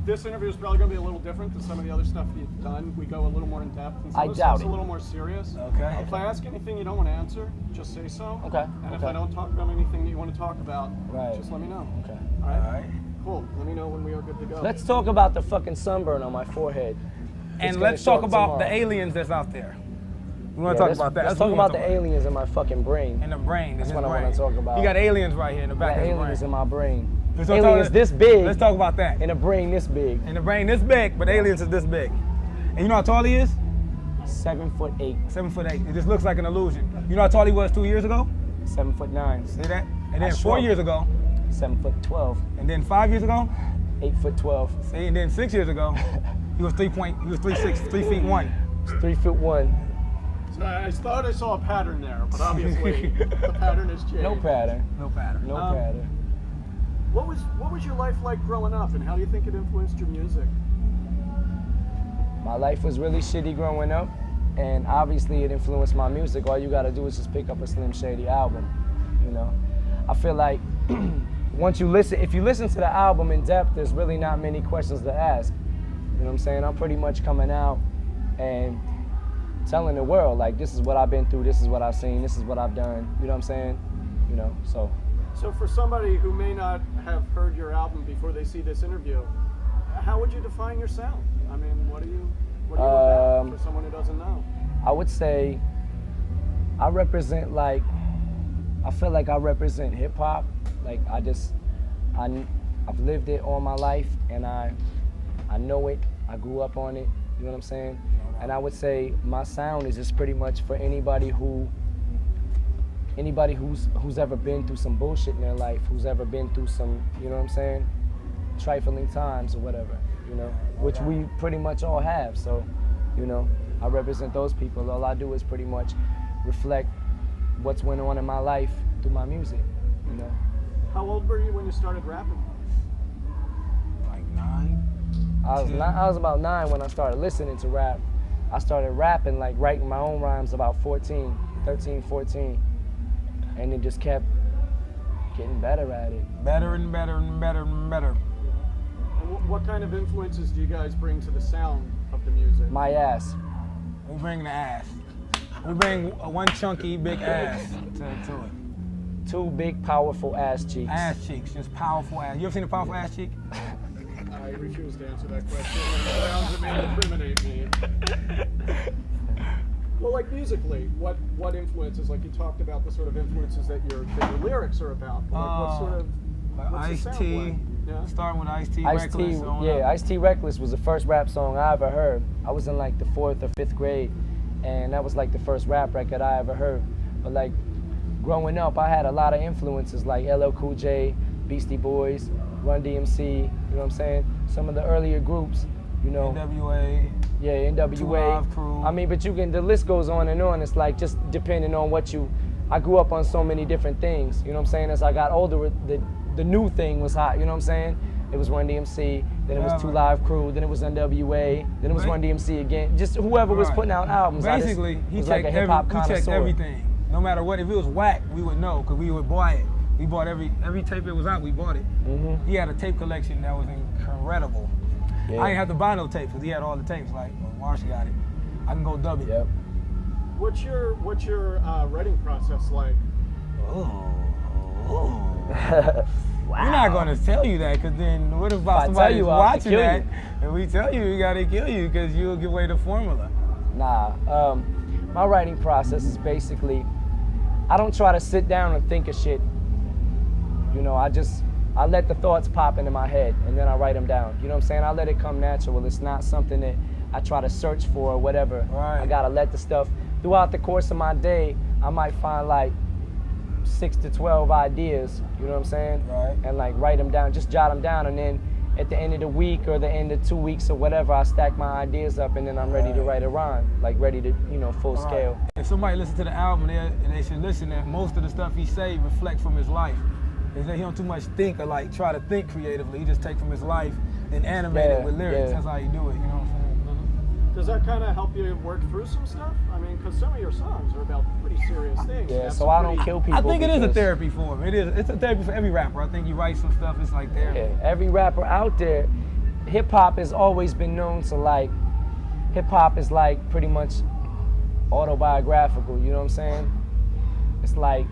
This interview is probably going to be a little different than some of the other stuff you've done. We go a little more in depth. And some of the stuff's a little more serious. Okay. If I ask anything you don't want to answer, just say so. Okay. And if I don't talk about anything that you want to talk about, just let me know. Okay. All right? All right. Cool. Let me know when we are good to go. Let's talk about the fucking sunburn on my forehead. And let's talk about the aliens that's out there. We want to talk about that. Let's talk about the aliens in my fucking brain. In the brain. That's what I want to talk about. You got aliens right here in the back of the brain. Aliens in my brain. Let's aliens this big. Let's talk about that. In a brain this big. In a brain this big, but aliens is this big. And you know how tall he is? 7'8". 7'8". It just looks like an illusion. You know how tall he was 2 years ago? 7'9". See that? And then 4 years ago? 7'12". And then 5 years ago? 8'12". See, and then 6 years ago, he was 3 feet 1. 3 feet 1. So I thought I saw a pattern there, but obviously the pattern has changed. No pattern. No pattern. No pattern. What was your life like growing up, and how do you think it influenced your music? My life was really shitty growing up, and obviously it influenced my music. All you gotta do is just pick up a Slim Shady album, you know? I feel like if you listen to the album in depth, there's really not many questions to ask. You know what I'm saying? I'm pretty much coming out and telling the world, like, this is what I've been through, this is what I've seen, this is what I've done, you know what I'm saying? You know, so. So for somebody who may not have heard your album before they see this interview, how would you define your sound? I mean, what are you about for someone who doesn't know? I would say I represent, like, I feel like I represent hip hop. Like, I've lived it all my life, and I know it, I grew up on it, you know what I'm saying? And I would say my sound is just pretty much for anybody who's ever been through some bullshit in their life, who's ever been through some, you know what I'm saying, trifling times or whatever, you know, which we pretty much all have. So, you know, I represent those people. All I do is pretty much reflect what's went on in my life through my music, you know. How old were you when you started rapping? Like 9. I was about 9 when I started listening to rap. I started rapping, like writing my own rhymes about 13, 14. And it just kept getting better at it. Better and better and better and better. And what kind of influences do you guys bring to the sound of the music? My ass. We bring the ass. We bring one chunky big ass to it. 2 big, powerful ass cheeks. Ass cheeks, just powerful ass. You ever seen a powerful ass cheek? I refuse to answer that question. It sounds may incriminate me. Well, like musically, what influences? Like you talked about the sort of influences that your lyrics are about. But like what sort of what's the sound like? Yeah? Starting with Ice-T, Reckless. Ice-T Reckless was the first rap song I ever heard. I was in like the 4th or 5th grade, and that was like the first rap record I ever heard. But like growing up, I had a lot of influences like LL Cool J, Beastie Boys, Run DMC, you know what I'm saying? Some of the earlier groups, you know. NWA. Yeah, NWA. 2 Live Crew. I mean, but the list goes on and on. It's like just depending on I grew up on so many different things, you know what I'm saying? As I got older, the new thing was hot, you know what I'm saying? It was Run DMC, then it was 2 Live Crew, then it was NWA, then it was Run DMC again. Just whoever was putting out albums. Basically, he checked like a hip-hop connoisseur. He checked everything. No matter what, if it was whack, we would know, because we would buy it. We bought every tape that was out, we bought it. Mm-hmm. He had a tape collection that was incredible. Yeah. I didn't have to buy no tapes, because he had all the tapes. Like, well, Marsh got it. I can go dub it. Yep. What's your writing process like? Wow. We're not going to tell you that, because then what if somebody's watching that, and we tell you, we got to kill you, because you'll give away the formula. Nah, my writing process is basically, I don't try to sit down and think of shit. You know, I let the thoughts pop into my head, and then I write them down. You know what I'm saying? I let it come natural. It's not something that I try to search for or whatever. Right. I gotta let the stuff, throughout the course of my day, I might find like 6 to 12 ideas, you know what I'm saying? Right. And like write them down, just jot them down, and then at the end of the week or the end of 2 weeks or whatever, I stack my ideas up, and then I'm ready to write a rhyme, like ready to, you know, full scale. If somebody listens to the album, they should listen that most of the stuff he say reflect from his life. Is that he don't too much think or like try to think creatively. He just take from his life and animate it with lyrics. That's how you do it, you know what I'm saying? Does that kind of help you work through some stuff? I mean, because some of your songs are about pretty serious things. Yeah, so I don't kill people. I think it is a therapy for him. It's a therapy for every rapper. I think you write some stuff, it's like therapy. Yeah, every rapper out there, hip hop has always been known to like, hip hop is like pretty much autobiographical, you know what I'm saying? It's like,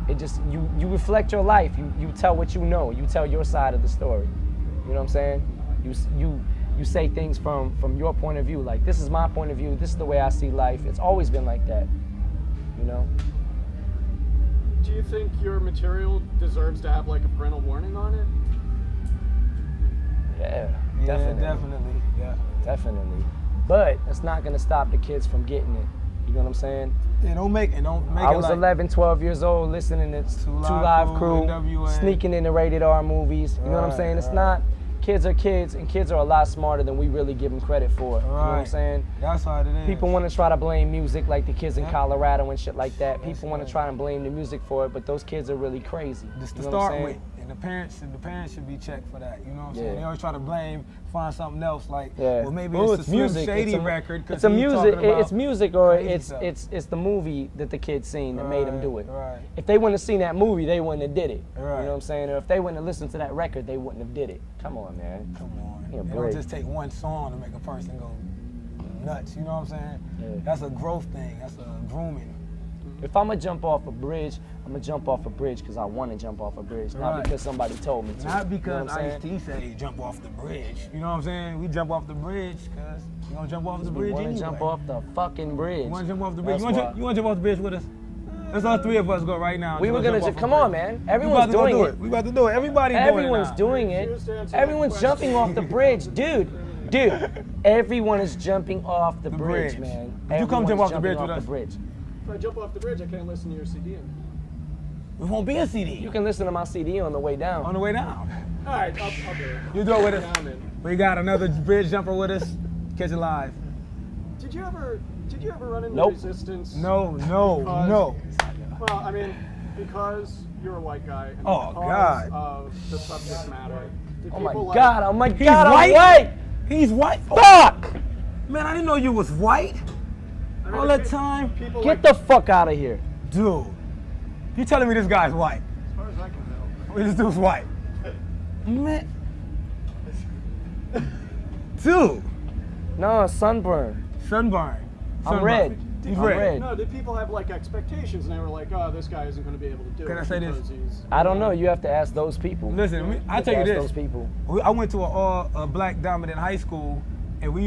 it just, you reflect your life, you tell what you know, you tell your side of the story, you know what I'm saying? You say things from your point of view, like this is my point of view, this is the way I see life. It's always been like that, you know? Do you think your material deserves to have like a parental warning on it? Yeah, Definitely. definitely. But it's not gonna stop the kids from getting it, you know what I'm saying? It don't make it I was like 11, 12 years old listening to Two Live Crew, NWA. sneaking into rated R movies, you know what I'm Right, saying? It's right. not, kids are kids, and kids are a lot smarter than we really give them credit for, you know what I'm Right. saying? That's how it is. People want to try to blame music like the kids in Yeah. Colorado and shit like that. That's People want right. to try and blame the music for it, but those kids are really crazy. Just to you know what I'm start saying? with, and the parents should be checked for that. You know what I'm Yeah. saying? They always try to find something else like, Yeah. well maybe Oh, it's a Slim music. Shady It's a- record. 'cause It's a he's music. talking about It's music, or crazy it's stuff. it's the movie that the kids seen that made them do it. Right. If they wouldn't have seen that movie, they wouldn't have did it. You Right. know what I'm saying? Or if they wouldn't have listened to that record, they wouldn't have did it. Come on, man. Come on. Yeah, It break. don't just take one song to make a person go nuts. You know what I'm saying? Yeah. That's a growth thing. That's a grooming. If I'm gonna jump off a bridge, I'm gonna jump off a bridge because I want to jump off a bridge, not Right. because somebody told me to. Not You know because what I'm saying? Ice-T say jump off the bridge. You know what I'm saying? We jump off the bridge because we gonna jump off the We bridge want to anyway. jump off the fucking bridge. You wanna jump off the bridge? That's You why. wanna jump off the bridge with us? Let's all three of us go right now. We were gonna jump just off come the on, bridge. man. We about Everyone's to go doing do it. We about to do it. Everybody's Everyone's doing it. doing it. Refuse to answer Everyone's that jumping question. off the bridge, dude. Everyone is jumping off the bridge, bridge. man. Would you come Everyone's jump off the jumping bridge with off us? the bridge. If I jump off the bridge, I can't listen to your CD. We won't be a CD. You can listen to my CD on the way down. On the way down. All right, I'll do it. You do it with Yeah, us. I'm in. We got another bridge jumper with us. Catch it live. Did you ever run into Nope. resistance? No. Well, I mean, because you're a white guy. And Oh, because God. of the subject matter. Did Oh my people God! Oh my He's God! I'm white? white. He's white. Fuck! Man, I didn't know you was white. I mean, All that time. People Get the fuck out of here. Dude, you telling me this guy's white? As far as I can tell. This dude's white. Man. Dude. No, sunburn. Sunburn. I'm red. He's I'm red. red. No, did people have like expectations and they were like, oh, this guy isn't going to be able to do it? Can I say this? because he's- I don't know. You have to ask those people. Listen, I tell you ask this. those people. I went to a black dominant high school, and I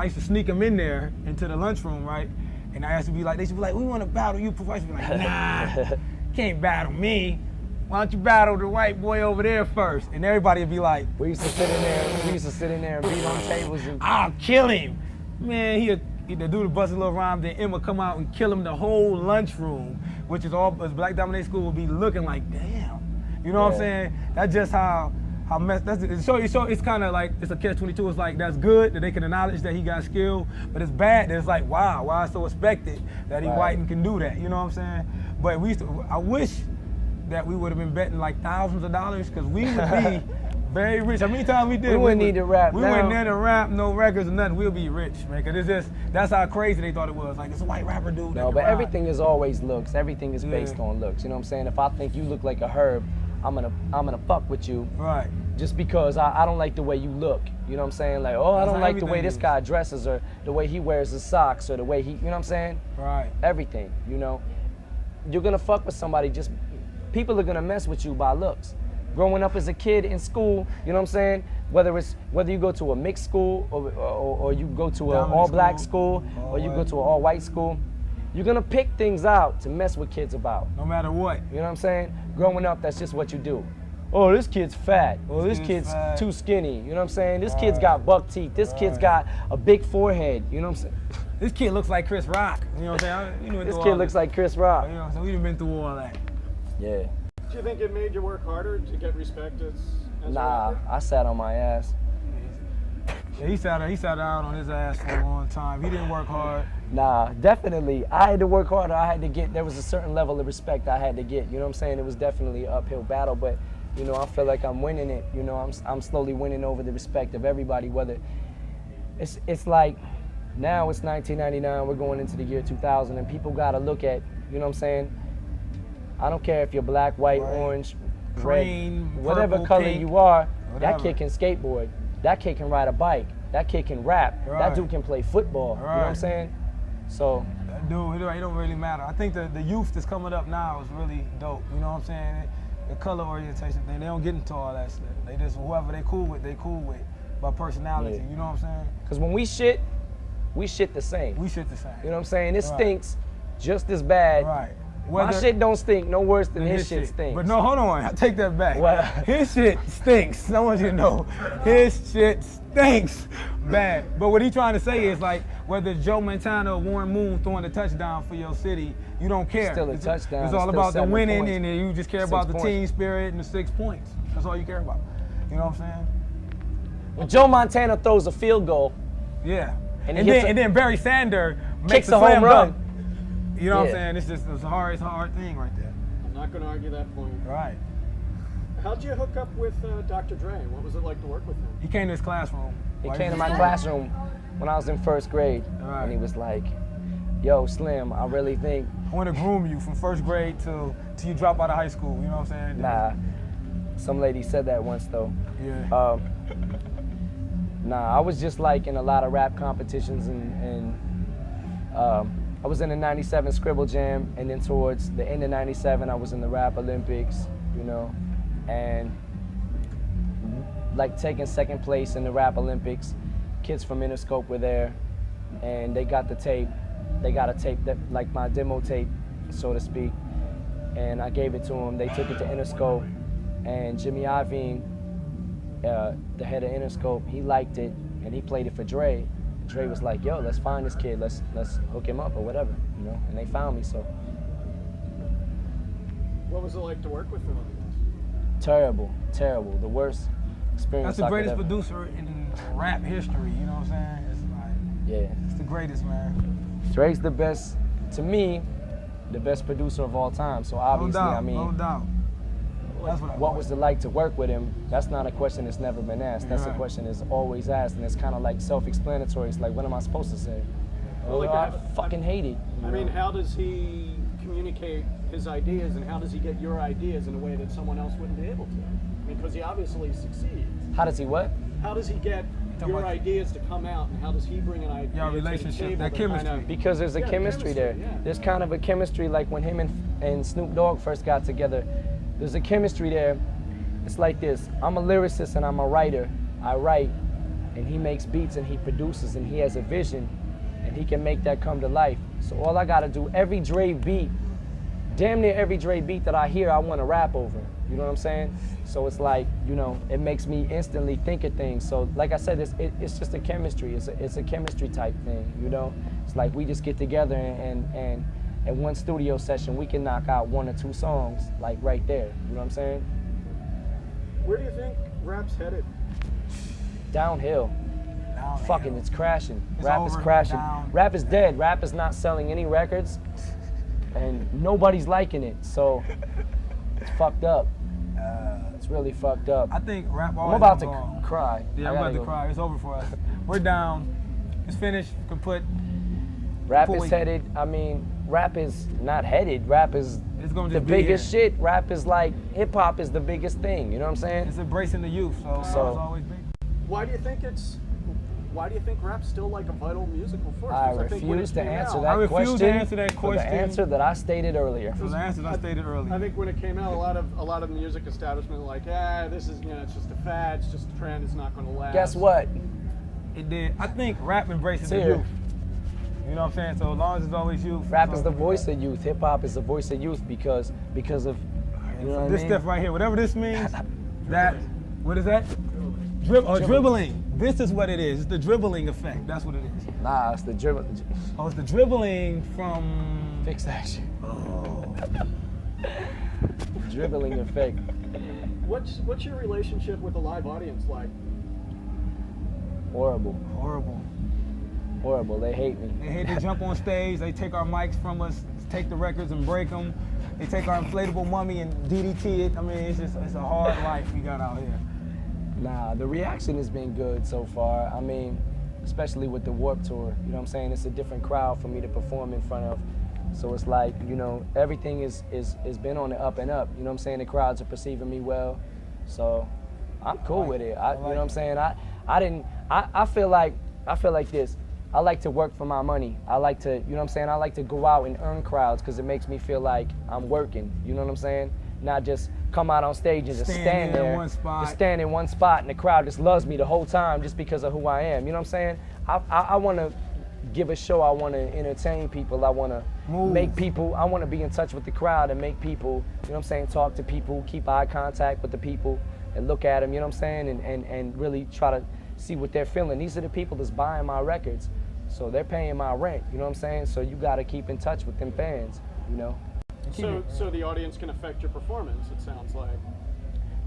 used to sneak them in there into the lunchroom, right? And I used to be like, they should be like, we want to battle you, Professor. Be like, nah, can't battle me. Why don't you battle the white boy over there first? And everybody would be like, We used to sit in there and beat on tables and I'll kill him. Man, he'd the dude bust a little rhyme, then Emma come out and kill him the whole lunchroom, which is all, as black dominant school would be looking like, damn. You know what I'm Yeah. saying? That's just how messed, so it's kind of like, it's a catch-22. It's like, that's good that they can acknowledge that he got skill, but it's bad that it's like, wow, why it's so expected that he Right. white and can do that, you know what I'm saying? But I wish that we would have been betting like thousands of dollars, because we would be very rich. How many times we did? We wouldn't need to rap We now. wouldn't need to rap, no records or nothing. We'll be rich, man, because that's how crazy they thought it was. Like, it's a white rapper dude. No, but everything is always looks. Everything is based Yeah. on looks. You know what I'm saying? If I think you look like a herb, I'm gonna fuck with you Right. just because I don't like the way you look. You know what I'm saying? Like, oh, I That's don't how like the way everything this is. guy dresses, or the way he wears his socks, or the way he, you know what I'm saying? Right. Everything, you know? You're gonna fuck with somebody, just people are gonna mess with you by looks. Growing up as a kid in school, you know what I'm saying? Whether you go to a mixed school or you go to an Dominant all-black school, school, all or you go white. to an all-white school, you're gonna pick things out to mess with kids about. No matter what. You know what I'm saying? Growing up, that's just what you do. Oh, this kid's fat. Oh, this kid's kid's fat. too skinny. You know what I'm saying? This kid's Right. got buck teeth. This kid's got a big forehead. You know what I'm saying? This kid looks like Chris Rock. You know what I'm saying? You went This through kid all looks that. like Chris Rock. You know, so we've been through all that. Yeah. Do you think it made you work harder to get respect as a Nah, rapper? I sat on my ass. Yeah, he sat down on his ass for a long time. He didn't work hard. Nah, definitely. I had to work harder. There was a certain level of respect I had to get. You know what I'm saying? It was definitely an uphill battle, but you know, I feel like I'm winning it. You know, I'm slowly winning over the respect of everybody, whether it's like, now it's 1999, we're going into the year 2000, and people gotta look at, you know what I'm saying? I don't care if you're black, white, orange, green, red, whatever purple, color pink, you are, whatever. that kid can skateboard, that kid can ride a bike, that kid can rap, Right. that dude can play football, you know what I'm Right. saying? So, Dude, it don't really matter. I think the youth that's coming up now is really dope. You know what I'm saying? The color orientation thing, they don't get into all that stuff. They just, whoever they cool with, by personality. Yeah. You know what I'm saying? because when we shit the same. We shit the same. You know what I'm saying? It Right. stinks just as bad. Right. My shit don't stink no worse than his shit stinks. But no, hold on. I take that back. What? His shit stinks. I want you to know. His shit stinks bad. But what he trying to say is like, whether it's Joe Montana or Warren Moon throwing a touchdown for your city, you don't care. Still a touchdown. It's It's all still about the 7 winning, points. and then you just care 6 about the points. team spirit and the 6 points. That's all you care about. You know what I'm saying? When Joe Montana throws a field goal, Yeah. And And, he hits then, and then Barry Sanders makes kicks a a home slam run. dunk. You know what I'm Yeah. saying? It's a hard thing right there. I'm not going to argue that point. Right. How'd you hook up with Dr. Dre? What was it like to work with him? He came to his classroom. he While came to was- my classroom when I was in 1st grade, Right. and he was like, yo, Slim, I really think, I want to groom you from 1st grade till you drop out of high school. You know what I'm saying? nah, some lady said that once though. Yeah. Nah, I was just like in a lot of rap competitions, and I was in the 97 Scribble Jam, and then towards the end of 97, I was in the Rap Olympics, you know, and like taking 2nd place in the Rap Olympics. Kids from Interscope were there, and they got the tape. They got a tape that, like my demo tape, so to speak, and I gave it to them. They took it to Interscope, and Jimmy Iovine, the head of Interscope, he liked it, and he played it for Dre. Dre was like, yo, let's find this kid, let's hook him up or whatever, you know, and they found me, so. What was it like to work with him? Terrible, the worst experience That's the I could greatest ever. producer in rap history. You know what I'm saying? It's like, Yeah, it's the greatest, man. Drake's the best, to me, the best producer of all time, so No obviously, doubt. I mean, No doubt. That's what was it like to work with him? That's not a question that's never been asked. That's a Right. question that's always asked, and it's kind of like self-explanatory. It's like, what am I supposed to say? Well, like, I fucking hate it. I mean, how does he communicate his ideas, and how does he get your ideas in a way that someone else wouldn't be able to? I mean, because he obviously succeeds. How does he what? How does he get your about- ideas to come out, and how does he bring an idea Your to the relationship, table that that chemistry. kinda- Because there's a Yeah, chemistry there. yeah. There's kind of a chemistry, like when him and Snoop Dogg first got together. There's a chemistry there. It's like this. I'm a lyricist and I'm a writer. I write, and he makes beats and he produces, and he has a vision, and he can make that come to life. So all I gotta do, every Dre beat, damn near every Dre beat that I hear, I want to rap over. You know what I'm saying? So it's like, you know, it makes me instantly think of things. So like I said, it's just a chemistry. It's a chemistry type thing, you know? It's like we just get together and in one studio session, we can knock out 1 or 2 songs, like right there. You know what I'm saying? Where do you think rap's headed? Downhill. Downhill. Fucking, it's crashing. It's Rap is over, crashing. down. Rap is dead. Rap is not selling any records, and nobody's liking it. So it's fucked up. It's really fucked up. I think rap I'm always about to gone. cry. Yeah, I I'm gotta about to go. cry. It's over for us. We're down. It's finished. You can put. Rap Before is we- headed. I mean, rap is not headed. Rap is It's gonna the just be biggest here. shit. Rap is like hip hop is the biggest thing. You know what I'm saying? It's embracing the youth. So it's always been. Why do you think rap's still like a vital musical force? I 'Cause think when refuse it to came answer out- that I refuse to question. answer that for question. The answer that I stated earlier. So the answers I stated earlier. I think when it came out, a lot of the music establishment were like, this is, it's just a fad, it's just a trend, it's not going to last. Guess what? It did. I think rap embraces the It's here. youth. You know what I'm saying? So as long as it's always youth. Rap it's is the always voice of youth. Hip hop is the voice of youth because of you know what I this mean? stuff right here, whatever this means, that, what is that? Dribbling. This is what it is. It's the dribbling effect. That's what it is. Nah, it's the dribble. Oh, it's the dribbling from. Fix that shit. Oh. Dribbling effect. What's your relationship with the live audience like? Horrible. Horrible. They hate me. They hate to jump on stage. They take our mics from us, take the records and break them. They take our inflatable mummy and DDT it. I mean, it's a hard life we got out here. Nah, the reaction has been good so far. I mean, especially with the Warped Tour. You know what I'm saying? It's a different crowd for me to perform in front of. So it's like, you know, everything is been on the up and up. You know what I'm saying? The crowds are perceiving me well. So I'm cool with it. You know what I'm saying? I feel like this. I like to work for my money. I like to, you know what I'm saying? I like to go out and earn crowds because it makes me feel like I'm working. You know what I'm saying? Not just come out on stage and just stand there. Just stand in one spot and the crowd just loves me the whole time just because of who I am. You know what I'm saying? I want to give a show. I want to entertain people. I want to make people, I want to be in touch with the crowd and make people, you know what I'm saying, talk to people, keep eye contact with the people and look at them, you know what I'm saying, and really try to see what they're feeling. These are the people that's buying my records. So they're paying my rent, you know what I'm saying? So you got to keep in touch with them fans, you know? So the audience can affect your performance, it sounds like.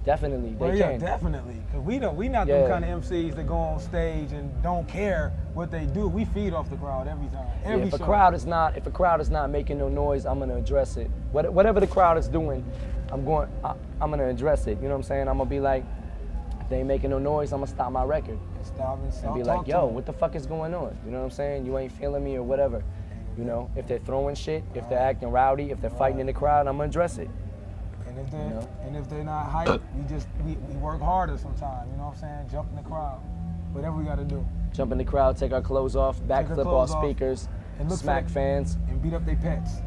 Definitely, they well, can. Yeah, definitely. Because we not them kind of MCs that go on stage and don't care what they do. We feed off the crowd every time. Every if a crowd is not making no noise, I'm gonna address it. Whatever the crowd is doing, I'm gonna address it. You know what I'm saying? I'm gonna be like, if they ain't making no noise, I'm gonna stop my record. And be like, yo, what the fuck is going on? You know what I'm saying? You ain't feeling me or whatever. You know, if they're throwing shit, if they're acting rowdy, if they're fighting in the crowd, I'm gonna address it. And if they're not hyped, we work harder sometimes, you know what I'm saying? Jump in the crowd, whatever we gotta do. Jump in the crowd, take our clothes off, backflip off speakers, and smack fans. And beat up their pets.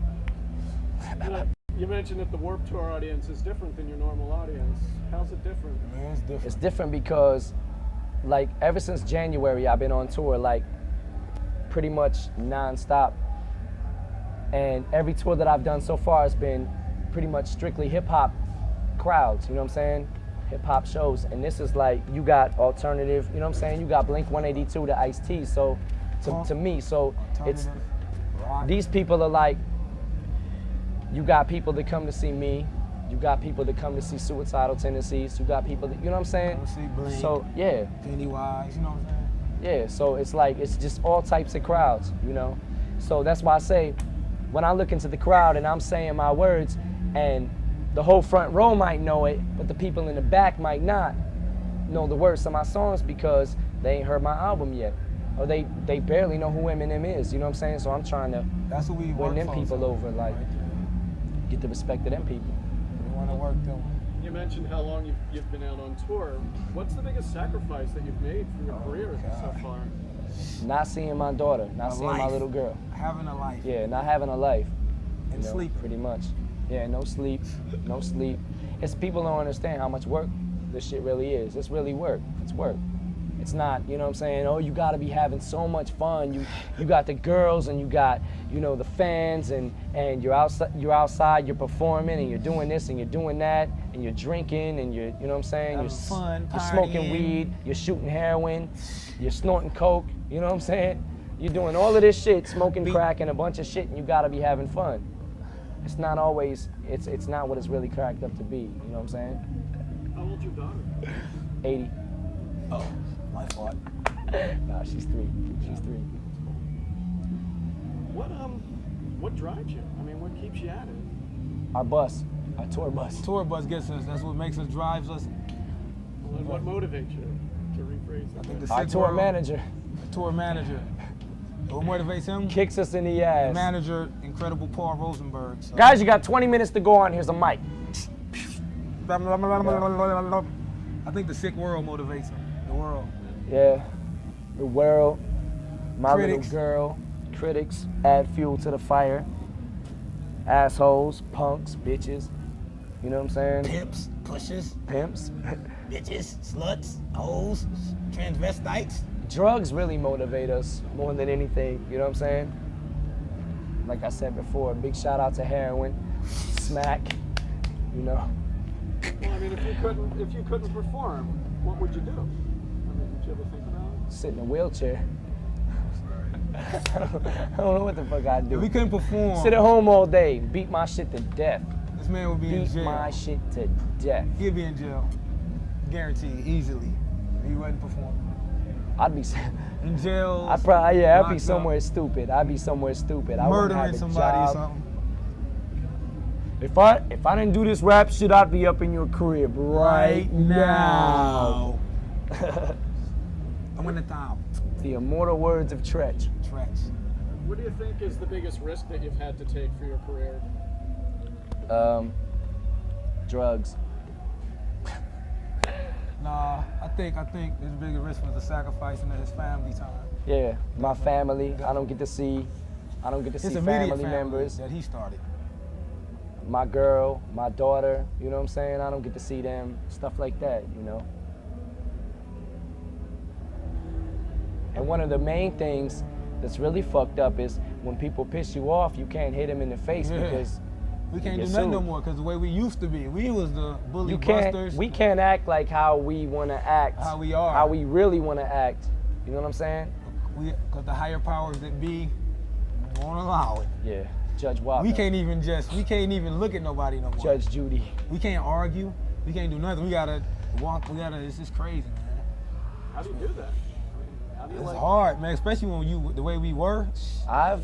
You mentioned that the Warped Tour audience is different than your normal audience. How's it different? Man, it's different. It's different because, like, ever since January, I've been on tour, like, pretty much non-stop. And every tour that I've done so far has been pretty much strictly hip-hop crowds, you know what I'm saying? Hip-hop shows. And this is like, you got alternative, you know what I'm saying? You got Blink 182 to Ice-T, so to me, so it's, these people are like, you got people that come to see me, you got people that come to see Suicidal Tendencies, you got people that, you know what I'm saying? So, yeah. Pennywise, you know what I'm Yeah, saying? so it's like, it's just all types of crowds, you know? So that's why I say, when I look into the crowd and I'm saying my words, and the whole front row might know it, but the people in the back might not know the words of my songs because they ain't heard my album yet. Or they barely know who Eminem is, you know what I'm saying? So I'm trying to win them people over, like, get the respect of them people. We want to work them. You mentioned how long you've been out on tour. What's the biggest sacrifice that you've made for your career so far? Not seeing my daughter, not seeing my little girl. Having a life. Yeah, not having a life. And sleep. Pretty much. Yeah, no sleep, no sleep. It's people don't understand how much work this shit really is. It's really work. It's work. It's not, you know what I'm saying? Oh, you gotta be having so much fun. You got the girls and you got, you know, the fans and you're outside, you're performing and you're doing this and you're doing that and you're drinking and you know what I'm saying? You're smoking weed, you're shooting heroin, you're snorting coke, you know what I'm saying? You're doing all of this shit, smoking crack and a bunch of shit, and you gotta be having fun. It's not always, it's not what it's really cracked up to be, you know what I'm saying? How old's your daughter? 80. Oh, my fault. Nah, she's 3. She's 3. What drives you? I mean, what keeps you at it? Our bus, our tour bus. Tour bus gets us, that's what makes us, drives us. Well, what motivates you, to rephrase that? I think the Our tour manager. Tour manager. What motivates him? Kicks us in the ass. The manager, incredible Paul Rosenberg. So. Guys, you got 20 minutes to go on. Here's a mic. I think the sick world motivates him. The world. Yeah. The world. My Critics. little girl. Critics. Add fuel to the fire. Assholes. Punks. Bitches. You know what I'm saying? Pimps, pushers, Pimps. bitches, sluts, hoes, transvestites. Drugs really motivate us more than anything, you know what I'm saying? Like I said before, big shout out to heroin, smack, you know. Well, I mean, if you couldn't perform, what would you do? I mean, did you ever think about it? Sit in a wheelchair. I don't know what the fuck I'd do. If we couldn't perform, Sit at home all day, beat my shit to death. this man would be in Beat jail. my shit to death. He'd be in jail. Guaranteed, easily. If he wasn't performing. I'd be In jail. I'd probably, yeah, I'd be locked somewhere up, stupid. I'd be somewhere stupid. I wouldn't murdering have a somebody job. or something. If I didn't do this rap shit, I'd be up in your crib right now. I'm in the town. The immortal words of Tretch. What do you think is the biggest risk that you've had to take for your career? Drugs. Nah, I think his biggest risk was the sacrificing of his family time. Yeah, my family. I don't get to see His immediate family members. that he started. My girl, my daughter, you know what I'm saying? I don't get to see them, stuff like that, you know? And one of the main things that's really fucked up is when people piss you off, you can't hit them in the face because we can't do nothing no more because the way we used to be, we was the bully busters. We can't act like how we want to act. How we are. How we really want to act. You know what I'm saying? Because the higher powers that be won't allow it. Yeah. Judge Walker. We can't even look at nobody no more. Judge Judy. We can't argue. We can't do nothing. We gotta walk. It's just crazy, man. How do you do that? How do you It's hard, man. Especially when the way we were. I've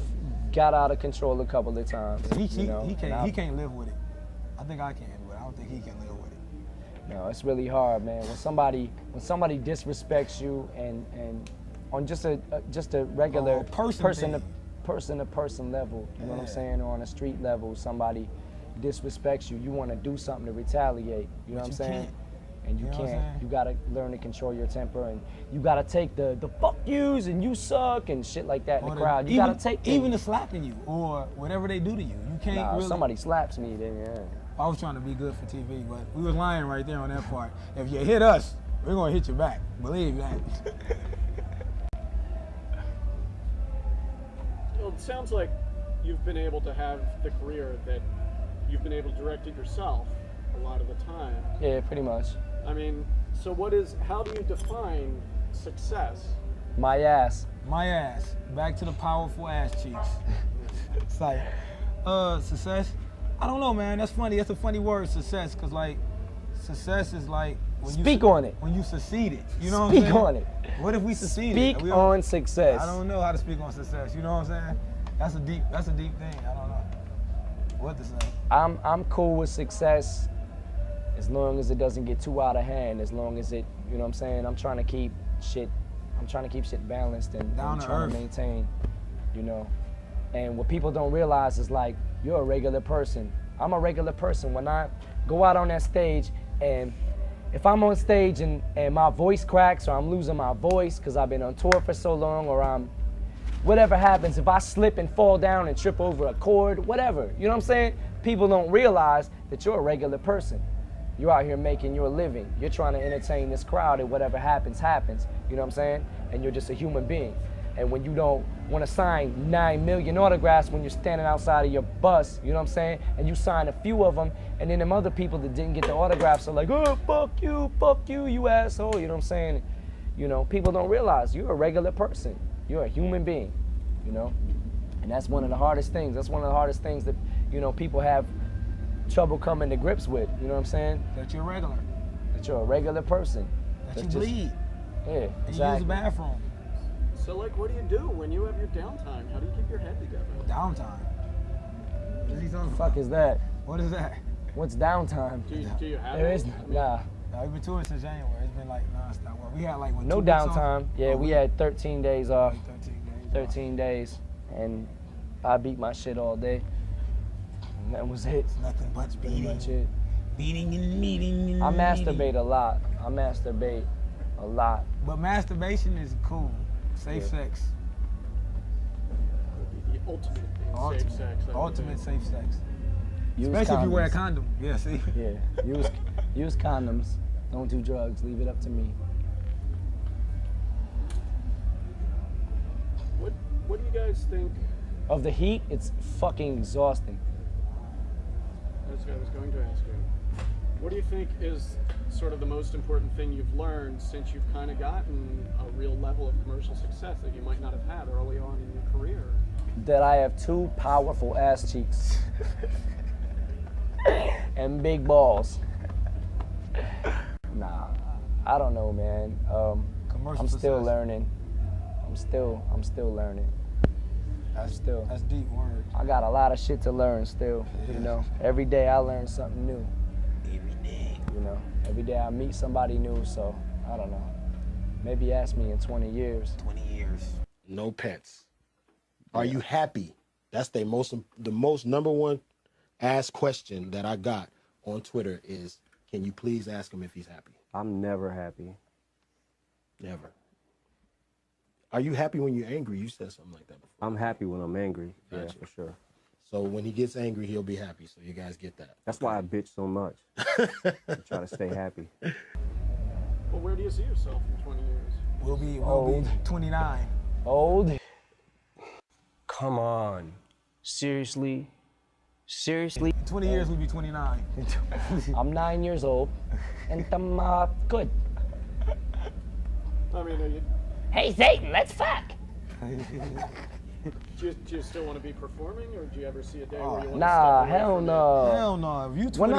got out of control a couple of times. He can't live with it. I think I can, but I don't think he can live with it. No, it's really hard, man. When somebody disrespects you and on just a regular person to person level, you know what I'm saying, or on a street level, somebody disrespects you, you want to do something to retaliate, you know what I'm saying? And you can't. You gotta learn to control your temper, and you gotta take the fuck yous and you suck and shit like that in the crowd. You gotta take even the slapping you or whatever they do to you. You can't really. If somebody slaps me, then yeah. I was trying to be good for TV, but we was lying right there on that part. If you hit us, we're gonna hit you back. Believe that. Well, it sounds like you've been able to have the career that you've been able to direct it yourself a lot of the time. Yeah, pretty much. I mean, so how do you define success? My ass. Back to the powerful ass cheeks. It's like, success. I don't know, man. That's funny. That's a funny word, success, because like, success is like when you succeeded. You know what I'm saying? Speak on it. What if we succeeded? Speak on success. I don't know how to speak on success. You know what I'm saying? That's a deep thing. I don't know what to say. I'm cool with success as long as it doesn't get too out of hand. As long as it, you know what I'm saying? I'm trying to keep shit balanced and down to trying earth. to maintain, you know. And what people don't realize is like, you're a regular person. I'm a regular person. When I go out on that stage, and if I'm on stage and my voice cracks, or I'm losing my voice because I've been on tour for so long, or whatever happens, if I slip and fall down and trip over a chord, whatever, you know what I'm saying? People don't realize that you're a regular person. You're out here making your living. You're trying to entertain this crowd, and whatever happens, happens. You know what I'm saying? And you're just a human being. And when you don't want to sign 9 million autographs when you're standing outside of your bus, you know what I'm saying? And you sign a few of them, and then them other people that didn't get the autographs are like, oh, fuck you, you asshole. You know what I'm saying? You know, people don't realize you're a regular person. You're a human being, you know? And that's one of the hardest things. That's one of the hardest things that, you know, people have trouble coming to grips with, you know what I'm saying? That you're regular. That you're a regular person. That you bleed. Yeah, exactly. And you use the bathroom. So, like, what do you do when you have your downtime? How do you keep your head together? Downtime? What are you talking What the about? fuck is that? What is that? What's downtime? Do you have There it? is, nah. No, we've been touring since January. It's been like nonstop work. We had like what, No 2 weeks off? downtime. Yeah, we had 13 days off. Like 13 days. 13 days. And I beat my shit all day. And that was it. It's nothing but Pretty beating. much it. Beating and meeting and I meeting. masturbate a lot. But masturbation is cool. Safe sex. The ultimate safe sex. Ultimate safe sex. Use Especially if you wear a condoms. condom. Yeah, see? Yeah, use condoms. Don't do drugs. Leave it up to me. What do you guys think? Of the heat, it's fucking exhausting. That's what I was going to ask you. What do you think is sort of the most important thing you've learned since you've kind of gotten a real level of commercial success that you might not have had early on in your career? That I have 2 powerful ass cheeks. And big balls. Nah, I don't know, man. I'm still learning. I'm still learning. That's deep word. I got a lot of shit to learn still, you know. Every day I learn something new. Every day. You know, every day I meet somebody new, so I don't know. maybe ask me in 20 years. 20 years. No pets. Are you happy? That's the most number one asked question that I got on Twitter is, can you please ask him if he's happy? I'm never happy. Never. Are you happy when you're angry? You said something like that before. I'm happy when I'm angry. Yeah, Gotcha. for sure. So when he gets angry, he'll be happy. So you guys get that. That's why I bitch so much. I try to stay happy. Well, where do you see yourself in 20 years? We'll be Old. 29. Old? Come on. Seriously? Seriously? In 20 years, we'll be 29. I'm 9 years old, and I'm good. I mean, are you, Hey, Satan, let's fuck. do you still want to be performing, or do you ever see a day where you want to Nah, step away hell from no. Hell no. If you 20,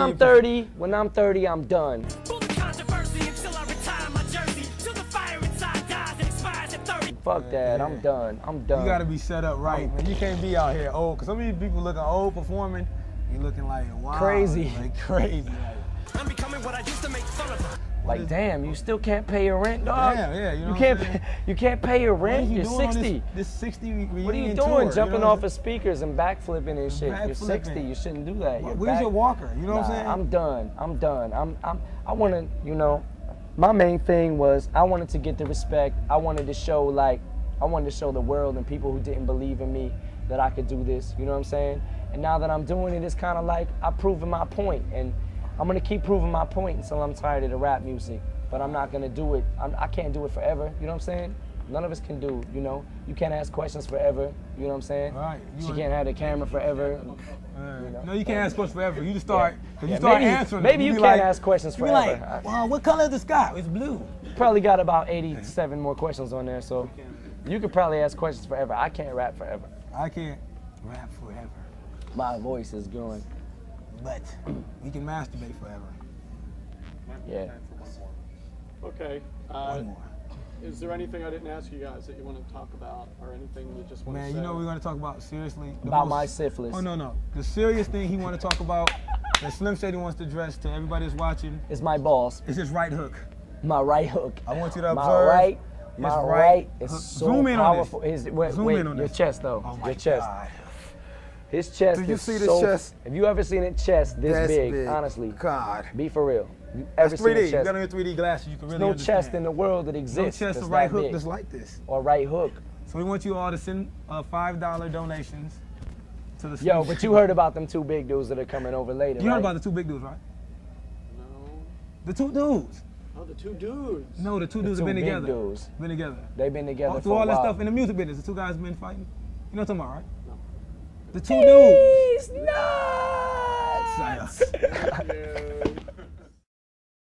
When I'm 30, I'm done. Full of controversy until I retire my jersey. Till the fire inside dies and expires at 30. Fuck that, I'm done. I'm done. you gotta be set up right, man. You can't be out here old, cause some of these people looking old performing, you looking like wow, Crazy. like crazy. I'm becoming what I used to make fun of. Like, damn, you still can't pay your rent, dog? Damn, yeah, you know You what can't I'm saying? you can't pay your What are rent? you You're doing on 60. This 60 reunion What are you tour, doing? Jumping know off what of speakers and backflipping and shit. You're 60. Backflipping. You shouldn't do that. I'm You're saying? Where's your walker? You know what I'm saying? I'm done. I'm done. I want to, you know, my main thing was I wanted to get the respect. I wanted to show the world and people who didn't believe in me that I could do this. You know what I'm saying? And now that I'm doing it, it's kind of like I've proven my point, and I'm gonna keep proving my point until I'm tired of the rap music. But I'm not gonna do it. I can't do it forever. You know what I'm saying? None of us can do. You know, you can't ask questions forever. You know what I'm saying? Right. She can't have the camera forever. No, you can't ask questions forever. You just start, cause you Yeah, start maybe- answering. maybe them. you be can't like, ask questions you be forever. like, well, what color is the sky? It's blue. Probably got about 87 more questions on there, so you could probably ask questions forever. I can't rap forever. I can't rap forever, My voice is going. but we can masturbate forever. Yeah. Okay. One more. Is there anything I didn't ask you guys that you want to talk about, or anything you just want to Man, say? you know what we're gonna talk about seriously? The About most- my syphilis. Oh no. The serious thing he want to talk about that Slim Shady wants to address to everybody that's watching It's my balls. is his right hook. My right hook. I want you to My observe. right. his My right is hook. so Zoom in on this. powerful. Wait, Zoom wait, in on your this. chest though. Oh my Your chest. God. His chest Did you is see this so. chest? Have you ever seen a chest this That's big? Honestly, God. be for real. You ever That's seen 3D. a You chest? got on your 3D glasses, you can really No understand. chest in the world that No exists. chest, that's a right that hook big. that's like this. Or right hook. So we want you all to send $5 donations to the Yo, Slim but you Shady. heard about them two big dudes that are coming over later, You right? heard about the two big dudes, right? No. The two dudes. Oh, the two dudes. No, the two dudes two have been big together. dudes. Been together. They've been together Through for all a that while. stuff in the music business, the two guys have been fighting. You know what I'm talking about, right? The two dudes. He's nuts! Silence. Thank you.